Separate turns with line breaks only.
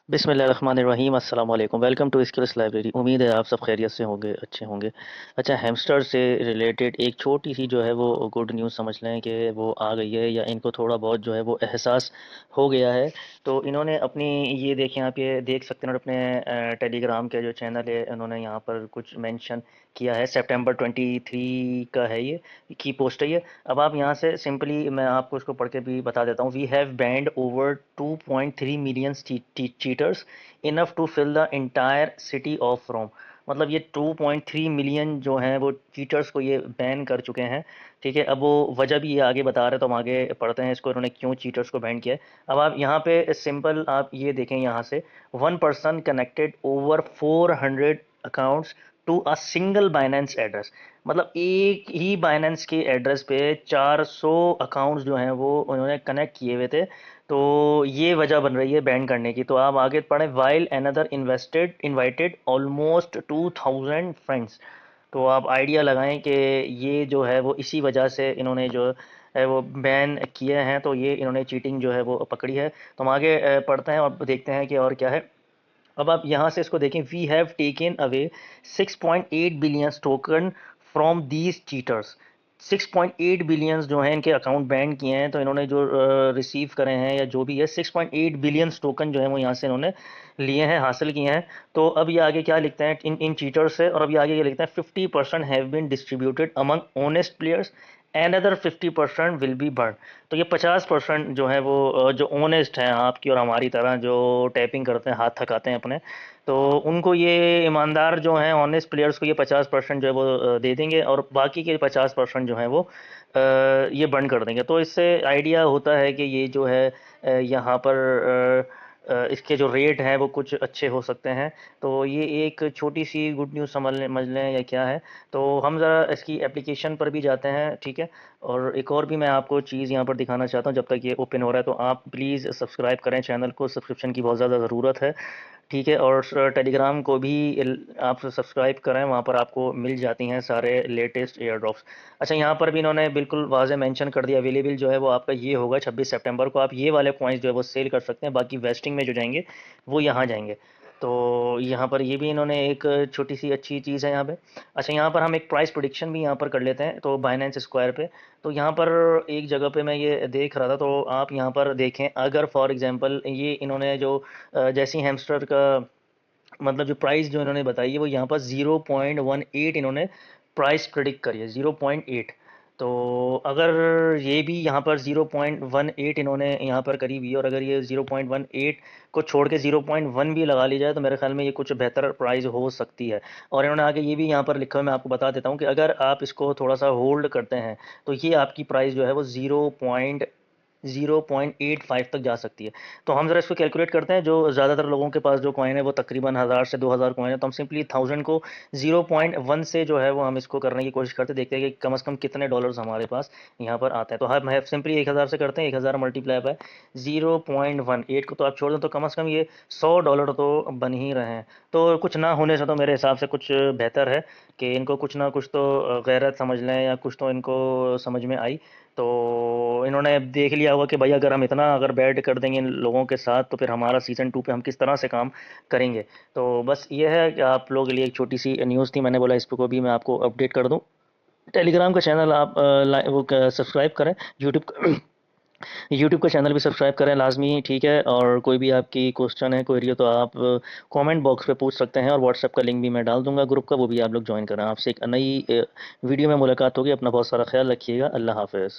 बिस्मिल्लाहिर्रहमानिर्रहीम अस्सलाम वालेकुम। Welcome to skills library. उम्मीद है आप सब खैरियत से होंगे, अच्छे होंगे। अच्छा, हैमस्टर से रिलेटेड एक छोटी सी जो है वो गुड न्यूज़ समझ लें कि वो आ गई है, या इनको थोड़ा बहुत जो है वो एहसास हो गया है। तो इन्होंने अपनी, ये देखें, आप ये देख सकते हैं, और अपने टेलीग्राम के जो चैनल है उन्होंने यहाँ पर कुछ मेंशन किया है। सितंबर 23 का है ये की पोस्ट है ये। अब आप यहाँ से सिंपली मैं आपको इसको पढ़ के भी बता देता हूँ। We have banned over 2.3 million cheaters, enough to fill the entire city of Rome. मतलब ये 2.3 मिलियन जो हैं वो चीटर्स को ये बैन कर चुके हैं। ठीक है, अब वो वजह भी ये आगे बता रहे हैं, तो हम आगे पढ़ते हैं इसको, इन्होंने क्यों चीटर्स को बैन किया है। अब आप यहाँ पे सिंपल आप ये देखें, यहाँ से one person connected over 400 accounts to a single Binance address. मतलब एक ही बाइनेंस के एड्रेस पे 400 अकाउंट्स जो हैं वो उन्होंने कनेक्ट किए हुए थे। तो ये वजह बन रही है बैन करने की। तो आप आगे पढ़ें, while another invested invited almost 2000 friends. तो आप आइडिया लगाएं कि ये जो है वो इसी वजह से इन्होंने जो है वो बैन किए हैं। तो ये इन्होंने चीटिंग जो है वो पकड़ी है। तो हम आगे पढ़ते हैं और देखते हैं कि और क्या है। अब आप यहाँ से इसको देखें, we have taken away 6.8 billion token from these cheaters. 6.8 billions जो हैं इनके अकाउंट बैंड किए हैं। तो इन्होंने जो रिसीव करे हैं या जो भी है, 6.8 बिलियंस टोकन जो है वो यहाँ से इन्होंने लिए हैं, हासिल किए हैं। तो अब ये आगे क्या लिखते हैं इन इन चीटर्स से, और अब ये आगे ये लिखते हैं 50% have been distributed among honest players and other 50% will be burn. तो ये 50% जो है वो जो ऑनेस्ट हैं, आपकी और हमारी तरह, जो टैपिंग करते हैं, हाथ थकाते हैं अपने, तो उनको ये ईमानदार जो हैं ऑनेस्ट प्लेयर्स को ये 50% जो है वो दे देंगे, और बाकी के 50% जो है वो ये बंद कर देंगे। तो इससे आइडिया होता है कि ये जो है यहाँ पर इसके जो रेट हैं वो कुछ अच्छे हो सकते हैं। तो ये एक छोटी सी गुड न्यूज़ समझ लें या क्या है। तो हम ज़रा इसकी एप्लीकेशन पर भी जाते हैं, ठीक है। और एक और भी मैं आपको चीज़ यहाँ पर दिखाना चाहता हूँ, जब तक ये ओपन हो रहा है। तो आप प्लीज़ सब्सक्राइब करें चैनल को, सब्सक्रिप्शन की बहुत ज़्यादा ज़रूरत है। ठीक है, और टेलीग्राम को भी आप सब्सक्राइब करें, वहाँ पर आपको मिल जाती हैं सारे लेटेस्ट एयर ड्रॉप्स। अच्छा, यहाँ पर भी इन्होंने बिल्कुल वाज़ेह मेंशन कर दिया, अवेलेबल जो है वो आपका ये होगा 26 सितंबर को। आप ये वाले पॉइंट्स जो है वो सेल कर सकते हैं, बाकी वेस्टिंग में जो जाएंगे वो यहाँ जाएंगे। तो यहाँ पर ये भी इन्होंने एक छोटी सी अच्छी चीज़ है यहाँ पे। अच्छा, यहाँ पर हम एक प्राइस प्रोडिक्शन भी यहाँ पर कर लेते हैं, तो बाइनेंस स्क्वायर पे। तो यहाँ पर एक जगह पे मैं ये देख रहा था, तो आप यहाँ पर देखें, अगर फॉर एग्जांपल ये इन्होंने जो जैसी हैमस्टर का मतलब जो प्राइस जो इन्होंने बताई है वो यहाँ पर 0.18 इन्होंने प्राइस प्रिडिक्ट करी है, 0.8। तो अगर ये भी यहाँ पर 0.18 इन्होंने यहाँ पर करी हुई है, और अगर ये 0.18 को छोड़ के 0.1 भी लगा ली जाए, तो मेरे ख्याल में ये कुछ बेहतर प्राइस हो सकती है। और इन्होंने आगे ये भी यहाँ पर लिखा हुआ, मैं आपको बता देता हूँ कि अगर आप इसको थोड़ा सा होल्ड करते हैं तो ये आपकी प्राइस जो है वो 0.85 तक जा सकती है। तो हम ज़रा इसको कैलकुलेट करते हैं। जो ज़्यादातर लोगों के पास जो कॉइन है वो तकरीबन 1000 से 2000 कॉइन है, तो हम सिंपली 1000 को 0.1 से जो है वो हम इसको करने की कोशिश करते हैं, देखते हैं कि कम से कम कितने डॉलर्स हमारे पास यहाँ पर आते हैं। तो हम सिंपली 1000 से करते हैं, 1000 मल्टीप्लाई बाय 0.18 को तो आप छोड़ दें, तो कम से कम ये $100 तो बन ही रहे हैं। तो कुछ ना होने से तो मेरे हिसाब से कुछ बेहतर है कि इनको कुछ ना कुछ तो गैरत समझ लें, या कुछ तो इनको समझ में आई। तो इन्होंने अब देख लिया होगा कि भाई अगर हम इतना अगर बैड कर देंगे इन लोगों के साथ, तो फिर हमारा सीज़न 2 पे हम किस तरह से काम करेंगे। तो बस ये है कि आप लोगों के लिए एक छोटी सी न्यूज़ थी, मैंने बोला इस पे को भी मैं आपको अपडेट कर दूं। टेलीग्राम का चैनल आप वो सब्सक्राइब करें। यूट्यूब यूट्यूब का चैनल भी सब्सक्राइब करें लाजमी, ठीक है। और कोई भी आपकी क्वेश्चन है, क्वेरी हो, तो आप कमेंट बॉक्स पे पूछ सकते हैं, और व्हाट्सएप का लिंक भी मैं डाल दूंगा ग्रुप का, वो भी आप लोग ज्वाइन करें। आपसे एक नई वीडियो में मुलाकात होगी। अपना बहुत सारा ख्याल रखिएगा। अल्लाह हाफिज़।